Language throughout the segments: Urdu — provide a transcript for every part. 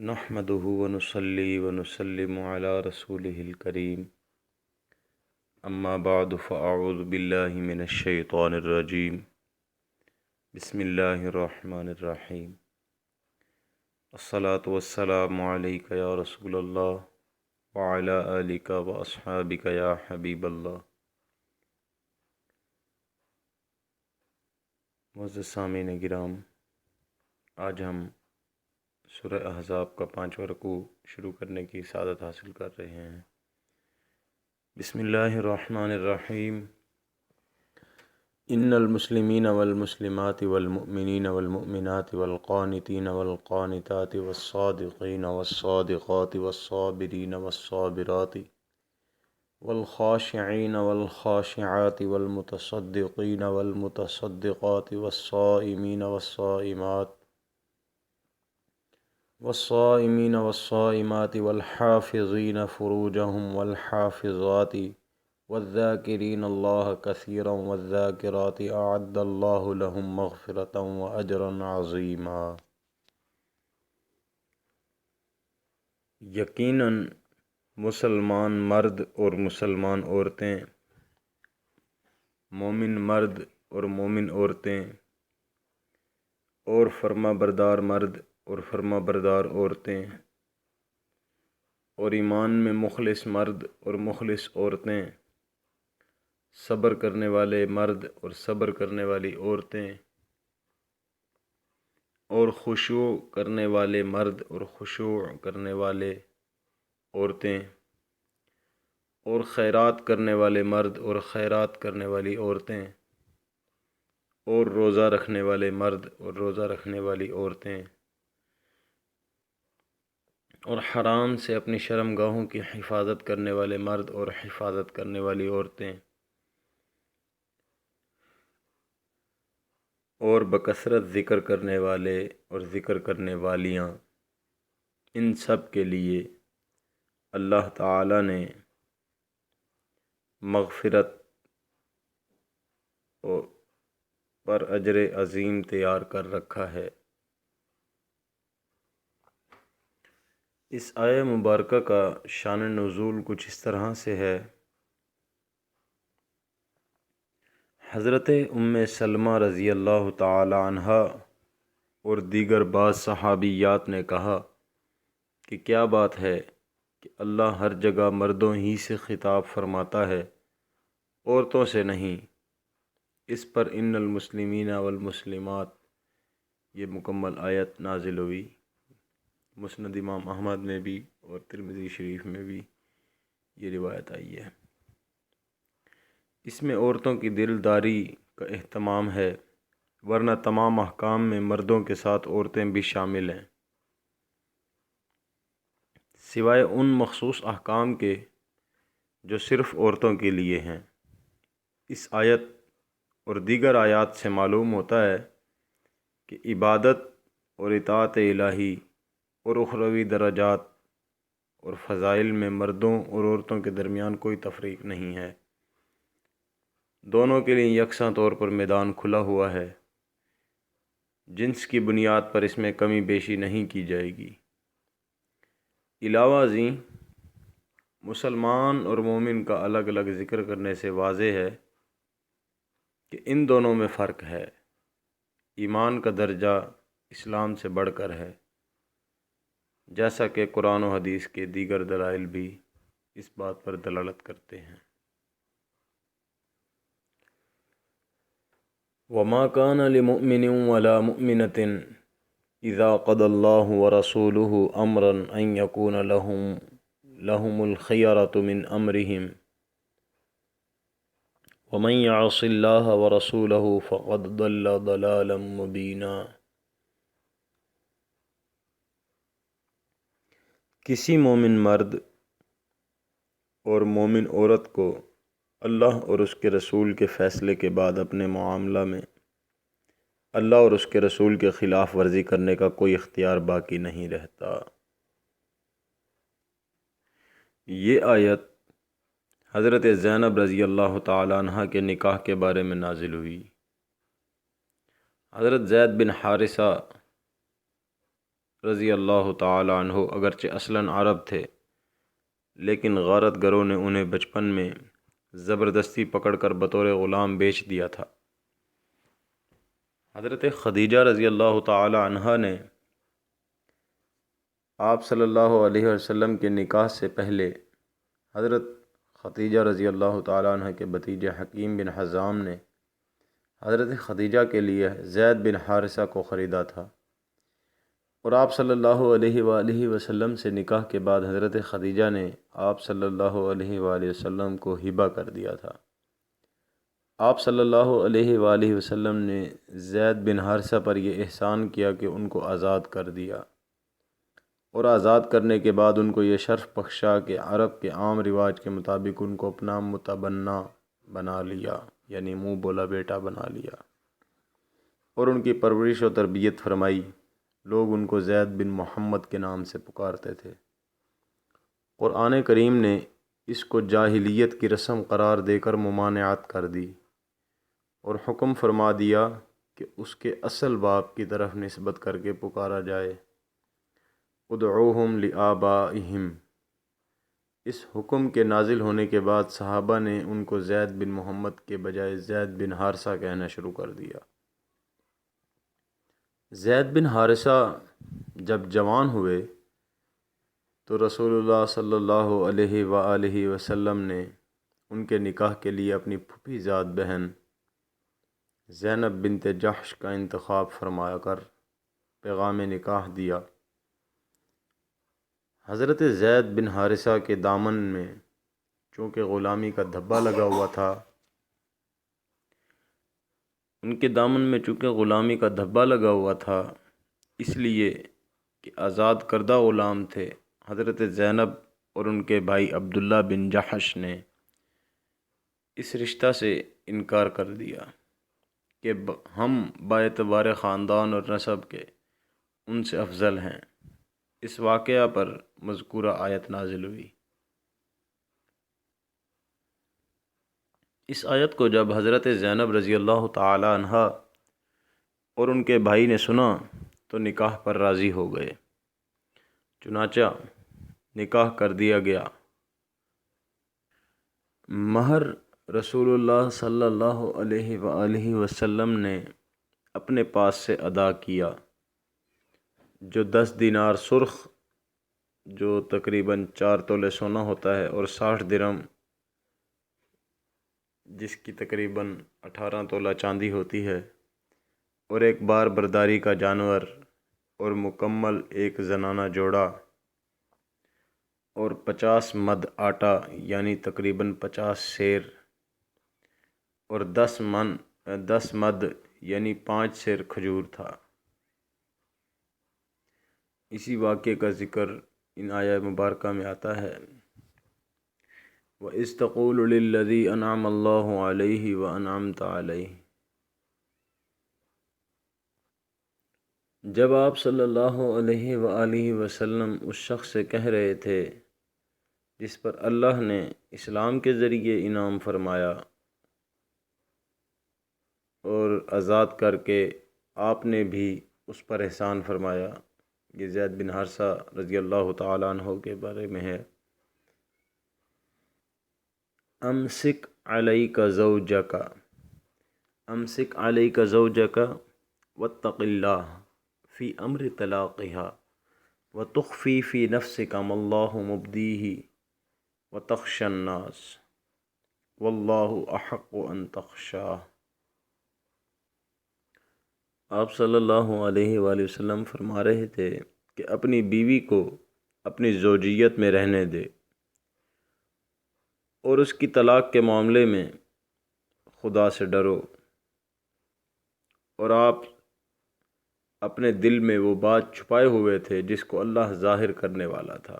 نحمده ونصلي ونسلم على رسوله الكريم اما بعد فاعوذ بالله من الشيطان الرجيم بسم الله الرحمن الرحيم الصلاة والسلام عليك يا رسول الله وعلى آلك واصحابك يا حبيب الله۔ معزز سامعین گرام، آج ہم سورہ احزاب کا 5واں رکوع شروع کرنے کی سعادت حاصل کر رہے ہیں۔ بسم اللہ الرحمن الرحیم۔ ان المسلمین والمسلمات والمؤمنین والمؤمنات والقانتین والقانتات والصادقین والصادقات والصابرین والصابرات والخاشعین والخاشعات والمتصدقین والمتصدقات والصائمین والصائمات والصائمین والصائمات والحافظین فروجهم والحافظات والذاکرین اللہ کثیرا والذاکرات اعد اللہ لهم مغفرۃ واجرا عظیما۔ یقیناً مسلمان مرد اور مسلمان عورتیں، مومن مرد اور مومن عورتیں، اور فرما بردار مرد اور فرما بردار عورتیں، اور ایمان میں مخلص مرد اور مخلص عورتیں، صبر کرنے والے مرد اور صبر کرنے والی عورتیں، اور خشوع کرنے والے مرد اور خشوع کرنے والے عورتیں، اور خیرات کرنے والے مرد اور خیرات کرنے والی عورتیں، اور روزہ رکھنے والے مرد اور روزہ رکھنے والی عورتیں، اور حرام سے اپنی شرم گاہوں کی حفاظت کرنے والے مرد اور حفاظت کرنے والی عورتیں، اور بکثرت ذکر کرنے والے اور ذکر کرنے والیاں، ان سب کے لیے اللہ تعالی نے مغفرت پر اجر عظیم تیار کر رکھا ہے۔ اس آیہ مبارکہ کا شان نزول کچھ اس طرح سے ہے۔ حضرت ام سلمہ رضی اللہ تعالی عنہا اور دیگر بعض صحابیات نے کہا کہ کیا بات ہے کہ اللہ ہر جگہ مردوں ہی سے خطاب فرماتا ہے، عورتوں سے نہیں۔ اس پر ان المسلمین والمسلمات یہ مکمل آیت نازل ہوئی۔ مسند امام احمد میں بھی اور ترمذی شریف میں بھی یہ روایت آئی ہے۔ اس میں عورتوں کی دلداری کا اہتمام ہے، ورنہ تمام احکام میں مردوں کے ساتھ عورتیں بھی شامل ہیں، سوائے ان مخصوص احکام کے جو صرف عورتوں کے لیے ہیں۔ اس آیت اور دیگر آیات سے معلوم ہوتا ہے کہ عبادت اور اطاعت الہی اور اخروی درجات اور فضائل میں مردوں اور عورتوں کے درمیان کوئی تفریق نہیں ہے، دونوں کے لیے یکساں طور پر میدان کھلا ہوا ہے، جنس کی بنیاد پر اس میں کمی بیشی نہیں کی جائے گی۔ علاوہ ازیں مسلمان اور مومن کا الگ الگ ذکر کرنے سے واضح ہے کہ ان دونوں میں فرق ہے۔ ایمان کا درجہ اسلام سے بڑھ کر ہے، جیسا کہ قرآن و حدیث کے دیگر دلائل بھی اس بات پر دلالت کرتے ہیں۔ وَمَا كَانَ لِمُؤْمِنٍ وَلَا مُؤْمِنَةٍ إِذَا قَضَى اللَّهُ وَرَسُولُهُ أَمْرًا أَن يَكُونَ لَهُمُ الْخِيَرَةُ مِنْ أَمْرِهِمْ وَمَن يَعْصِ اللَّهَ وَرَسُولَهُ فَقَدْ ضَلَّ ضَلَالًا مُبِينًا۔ کسی مومن مرد اور مومن عورت کو اللہ اور اس کے رسول کے فیصلے کے بعد اپنے معاملہ میں اللہ اور اس کے رسول کے خلاف ورزی کرنے کا کوئی اختیار باقی نہیں رہتا۔ یہ آیت حضرت زینب رضی اللہ تعالی عنہ کے نکاح کے بارے میں نازل ہوئی۔ حضرت زید بن حارثہ رضی اللہ تعالی عنہ اگرچہ اصلاً عرب تھے، لیکن غارت گروں نے انہیں بچپن میں زبردستی پکڑ کر بطور غلام بیچ دیا تھا۔ حضرت خدیجہ رضی اللہ تعالی عنہا نے آپ صلی اللہ علیہ وسلم کے نکاح سے پہلے حضرت خدیجہ رضی اللہ تعالی عنہ کے بھتیجے حکیم بن حزام نے حضرت خدیجہ کے لیے زید بن حارثہ کو خریدا تھا، اور آپ صلی اللہ علیہ وآلہ وسلم سے نکاح کے بعد حضرت خدیجہ نے آپ صلی اللہ علیہ وآلہ وسلم کو ہبہ کر دیا تھا۔ آپ صلی اللہ علیہ وآلہ وسلم نے زید بن حارثہ پر یہ احسان کیا کہ ان کو آزاد کر دیا، اور آزاد کرنے کے بعد ان کو یہ شرف بخشا کہ عرب کے عام رواج کے مطابق ان کو اپنا متبنہ بنا لیا، یعنی منہ بولا بیٹا بنا لیا، اور ان کی پرورش و تربیت فرمائی۔ لوگ ان کو زید بن محمد کے نام سے پکارتے تھے۔ قرآن کریم نے اس کو جاہلیت کی رسم قرار دے کر ممانعت کر دی اور حکم فرما دیا کہ اس کے اصل باپ کی طرف نسبت کر کے پکارا جائے، ادعوہم لآبائہم۔ اس حکم کے نازل ہونے کے بعد صحابہ نے ان کو زید بن محمد کے بجائے زید بن حارثہ کہنا شروع کر دیا۔ زید بن حارثہ جب جوان ہوئے تو رسول اللہ صلی اللہ علیہ وآلہ وسلم نے ان کے نکاح کے لیے اپنی پھوپھی زاد بہن زینب بنت جحش کا انتخاب فرمایا کر پیغام نکاح دیا۔ حضرت زید بن حارثہ کے دامن میں چونکہ غلامی کا دھبا لگا ہوا تھا، اس لیے کہ آزاد کردہ غلام تھے، حضرت زینب اور ان کے بھائی عبداللہ بن جحش نے اس رشتہ سے انکار کر دیا کہ ہم باعتبار خاندان اور نسب کے ان سے افضل ہیں۔ اس واقعہ پر مذکورہ آیت نازل ہوئی۔ اس آیت کو جب حضرت زینب رضی اللہ تعالی عنہا اور ان کے بھائی نے سنا تو نکاح پر راضی ہو گئے، چنانچہ نکاح کر دیا گیا۔ مہر رسول اللہ صلی اللہ علیہ وآلہ وسلم نے اپنے پاس سے ادا کیا، جو 10 دینار سرخ جو تقریباً 4 تولے سونا ہوتا ہے، اور 60 درہم جس کی تقریباً 18 تولہ چاندی ہوتی ہے، اور ایک بار برداری کا جانور، اور مکمل ایک زنانہ جوڑا، اور 50 مد آٹا یعنی تقریباً 50 سیر، اور 10 مد یعنی 5 سیر کھجور تھا۔ اسی واقعے کا ذکر ان آیہ مبارکہ میں آتا ہے، وَإِذْ تَقُولُ لِلَّذِي أَنْعَمَ اللَّهُ عَلَيْهِ وَأَنْعَمْتَ عَلَيْهِ۔ جب آپ صلی اللہ علیہ وآلہ وسلم اس شخص سے کہہ رہے تھے جس پر اللہ نے اسلام کے ذریعے انعام فرمایا اور آزاد کر کے آپ نے بھی اس پر احسان فرمایا، یہ زید بن حارثہ رضی اللہ تعالیٰ عنہ کے بارے میں ہے۔ امسک علیک زوجک، امسک علیک زوجک واتق اللہ فی امر طلاقها وتخفی فی نفسک ما اللہ مبدیہ وتخشی الناس واللہ احق ان تخشاہ۔ آپ صلی اللہ علیہ وآلہ وسلم فرما رہے تھے کہ اپنی بیوی کو اپنی زوجیت میں رہنے دے، اور اس کی طلاق کے معاملے میں خدا سے ڈرو، اور آپ اپنے دل میں وہ بات چھپائے ہوئے تھے جس کو اللہ ظاہر کرنے والا تھا،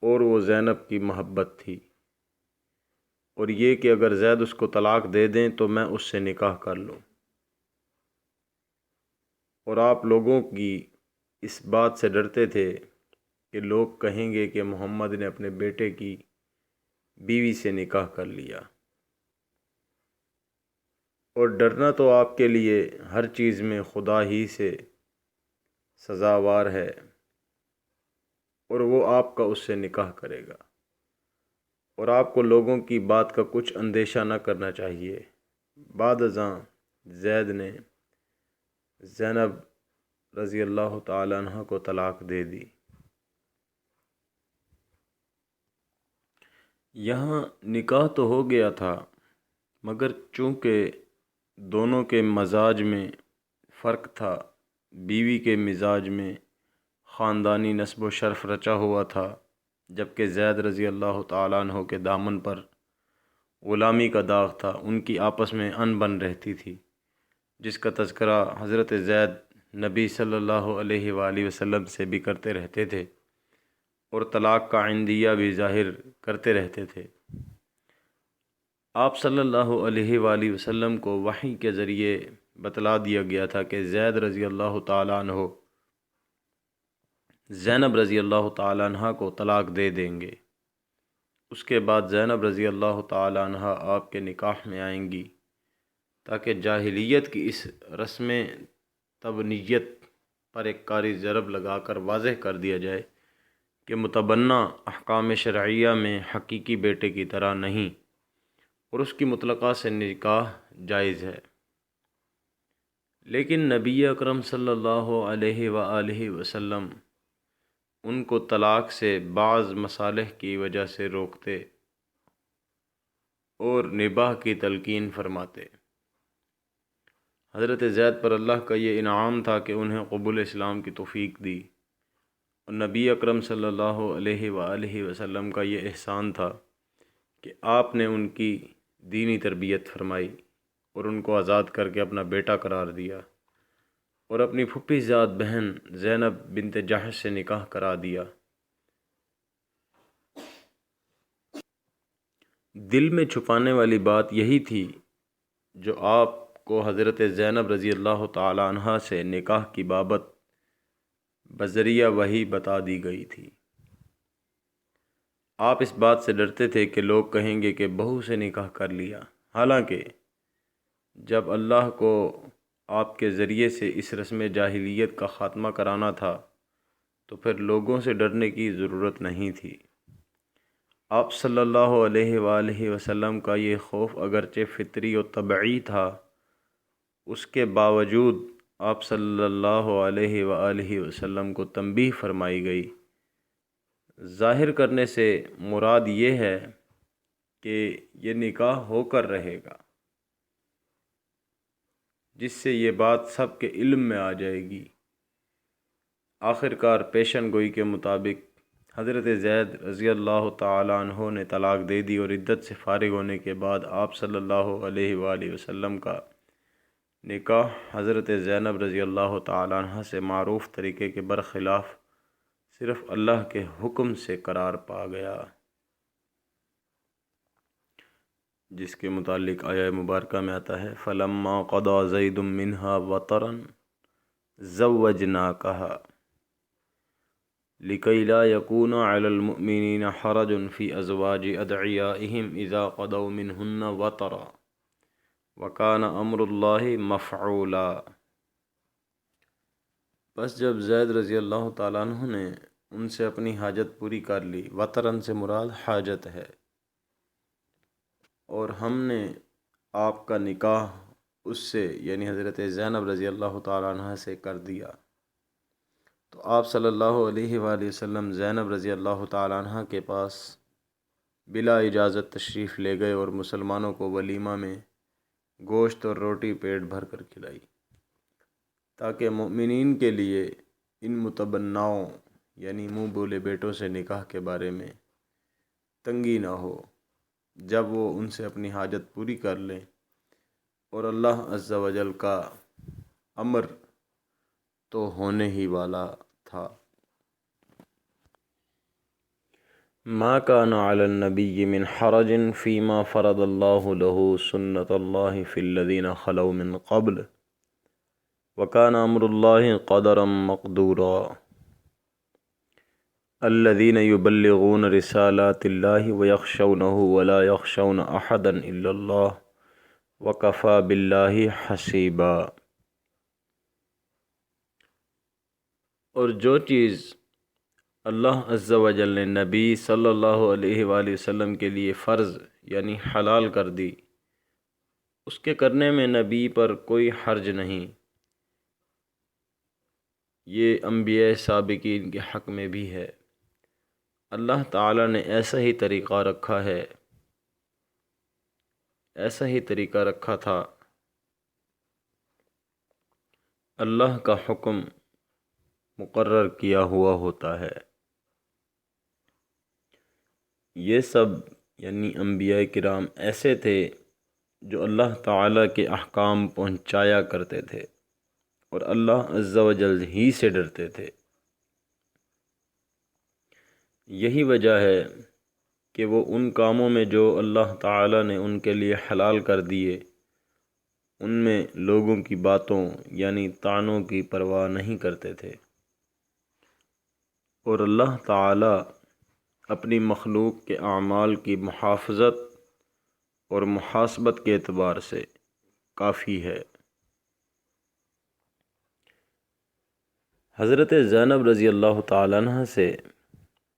اور وہ زینب کی محبت تھی، اور یہ کہ اگر زید اس کو طلاق دے دیں تو میں اس سے نکاح کر لوں، اور آپ لوگوں کی اس بات سے ڈرتے تھے کہ لوگ کہیں گے کہ محمد نے اپنے بیٹے کی بیوی سے نکاح کر لیا، اور ڈرنا تو آپ کے لیے ہر چیز میں خدا ہی سے سزاوار ہے اور وہ آپ کا اس سے نکاح کرے گا، اور آپ کو لوگوں کی بات کا کچھ اندیشہ نہ کرنا چاہیے۔ بعد ازاں زید نے زینب رضی اللہ تعالیٰ عنہ کو طلاق دے دی۔ یہاں نکاح تو ہو گیا تھا، مگر چونکہ دونوں کے مزاج میں فرق تھا، بیوی کے مزاج میں خاندانی نسب و شرف رچا ہوا تھا، جبکہ زید رضی اللہ تعالیٰ عنہ کے دامن پر غلامی کا داغ تھا۔ ان کی آپس میں ان بن رہتی تھی، جس کا تذکرہ حضرت زید نبی صلی اللہ علیہ وآلہ وسلم سے بھی کرتے رہتے تھے اور طلاق کا عندیہ بھی ظاہر کرتے رہتے تھے۔ آپ صلی اللہ علیہ وآلہ وسلم کو وحی کے ذریعے بتلا دیا گیا تھا کہ زید رضی اللہ تعالیٰ عنہ زینب رضی اللہ تعالیٰ عنہ کو طلاق دے دیں گے۔ اس کے بعد زینب رضی اللہ تعالیٰ عنہ آپ کے نکاح میں آئیں گی، تاکہ جاہلیت کی اس رسم تبنیت پر ایک کاری ضرب لگا کر واضح کر دیا جائے کہ متبنہ احکام شرعیہ میں حقیقی بیٹے کی طرح نہیں، اور اس کی مطلقہ سے نکاح جائز ہے۔ لیکن نبی اکرم صلی اللہ علیہ وآلہ وسلم ان کو طلاق سے بعض مصالح کی وجہ سے روکتے اور نباہ کی تلقین فرماتے۔ حضرت زید پر اللہ کا یہ انعام تھا کہ انہیں قبول اسلام کی توفیق دی، اور نبی اکرم صلی اللہ علیہ وآلہ وسلم کا یہ احسان تھا کہ آپ نے ان کی دینی تربیت فرمائی اور ان کو آزاد کر کے اپنا بیٹا قرار دیا، اور اپنی پھپھی زاد بہن زینب بنت جحش سے نکاح کرا دیا۔ دل میں چھپانے والی بات یہی تھی جو آپ کو حضرت زینب رضی اللہ تعالی عنہ سے نکاح کی بابت بذریعہ وحی بتا دی گئی تھی۔ آپ اس بات سے ڈرتے تھے کہ لوگ کہیں گے کہ بہو سے نکاح کر لیا، حالانکہ جب اللہ کو آپ کے ذریعے سے اس رسم جاہلیت کا خاتمہ کرانا تھا تو پھر لوگوں سے ڈرنے کی ضرورت نہیں تھی۔ آپ صلی اللہ علیہ وآلہ وسلم کا یہ خوف اگرچہ فطری و طبعی تھا، اس کے باوجود آپ صلی اللہ علیہ وآلہ وسلم کو تنبیہ فرمائی گئی۔ ظاہر کرنے سے مراد یہ ہے کہ یہ نکاح ہو کر رہے گا، جس سے یہ بات سب کے علم میں آ جائے گی۔ آخرکار پیشن گوئی کے مطابق حضرت زید رضی اللہ تعالی عنہ نے طلاق دے دی، اور عدت سے فارغ ہونے کے بعد آپ صلی اللہ علیہ وآلہ وسلم کا نکاح حضرت زینب رضی اللہ تعالی عنہ سے معروف طریقے کے برخلاف صرف اللہ کے حکم سے قرار پا گیا، جس کے متعلق آیہ مبارکہ میں آتا ہے فَلَمَّا قَضَى زَيْدٌ مِّنْهَا وَطَرًا زَوَّجْنَاكَهَا لِكَيْ لَا يَكُونَ عَلَى الْمُؤْمِنِينَ حَرَجٌ فِي أَزْوَاجِ أَدْعِيَائِهِمْ إِذَا قَضَوْا مِنْهُنَّ وَطَرًا وَكَانَ أَمْرُ اللَّهِ مَفْعُولًا۔ بس جب زید رضی اللہ تعالیٰ عنہ نے ان سے اپنی حاجت پوری کر لی، وطرن سے مراد حاجت ہے، اور ہم نے آپ کا نکاح اس سے یعنی حضرت زینب رضی اللہ تعالیٰ عنہ سے کر دیا، تو آپ صلی اللہ علیہ وآلہ وسلم زینب رضی اللہ تعالیٰ عنہ کے پاس بلا اجازت تشریف لے گئے اور مسلمانوں کو ولیمہ میں گوشت اور روٹی پیٹ بھر کر کھلائی، تاکہ مؤمنین کے لیے ان متبناؤں یعنی منہ بولے بیٹوں سے نکاح کے بارے میں تنگی نہ ہو، جب وہ ان سے اپنی حاجت پوری کر لیں، اور اللہ عز و جل کا امر تو ہونے ہی والا تھا۔ ما كان على النبي من حرج فيما فرض الله له سنة الله في الذين خلوا من قبل وكان أمر الله قدرا مقدورا الذين يبلغون رسالات الله ويخشونه ولا يخشون أحدا إلا الله وكفى بالله حسيبا۔ اور جو چیز اللہ عز و جل نے نبی صلی اللہ علیہ وآلہ وسلم کے لیے فرض یعنی حلال کر دی، اس کے کرنے میں نبی پر کوئی حرج نہیں۔ یہ انبیاء سابقین کے حق میں بھی ہے۔ اللہ تعالیٰ نے ایسا ہی طریقہ رکھا ہے، ایسا ہی طریقہ رکھا تھا۔ اللہ کا حکم مقرر کیا ہوا ہوتا ہے۔ یہ سب یعنی انبیاء کرام ایسے تھے جو اللہ تعالیٰ کے احکام پہنچایا کرتے تھے اور اللہ عز و جل ہی سے ڈرتے تھے۔ یہی وجہ ہے کہ وہ ان کاموں میں جو اللہ تعالیٰ نے ان کے لیے حلال کر دیے، ان میں لوگوں کی باتوں یعنی طعنوں کی پرواہ نہیں کرتے تھے، اور اللہ تعالیٰ اپنی مخلوق کے اعمال کی محافظت اور محاسبت کے اعتبار سے کافی ہے۔ حضرت زینب رضی اللہ تعالیٰ عنہ سے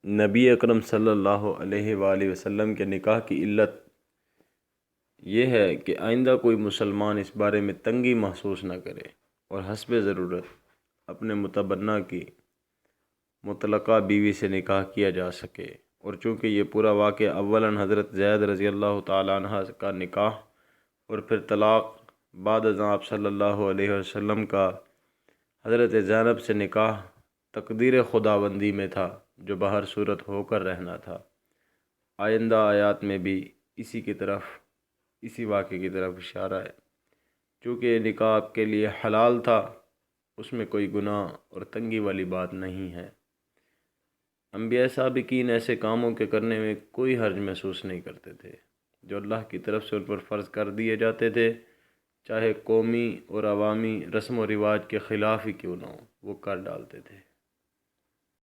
نبی اکرم صلی اللہ علیہ وآلہ وسلم کے نکاح کی علت یہ ہے کہ آئندہ کوئی مسلمان اس بارے میں تنگی محسوس نہ کرے اور حسب ضرورت اپنے متبنہ کی مطلقہ بیوی سے نکاح کیا جا سکے۔ اور چونکہ یہ پورا واقعہ اولاً حضرت زید رضی اللہ تعالیٰ عنہ کا نکاح اور پھر طلاق بعد از آپ صلی اللہ علیہ وسلم کا حضرت زینب سے نکاح تقدیر خداوندی میں تھا جو بہر صورت ہو کر رہنا تھا، آئندہ آیات میں بھی اسی واقعے کی طرف اشارہ ہے۔ چونکہ یہ نکاح آپ کے لیے حلال تھا، اس میں کوئی گناہ اور تنگی والی بات نہیں ہے۔ انبیاء سابقین ایسے کاموں کے کرنے میں کوئی حرج محسوس نہیں کرتے تھے جو اللہ کی طرف سے ان پر فرض کر دیے جاتے تھے، چاہے قومی اور عوامی رسم و رواج کے خلاف ہی کیوں نہ ہو، وہ کر ڈالتے تھے۔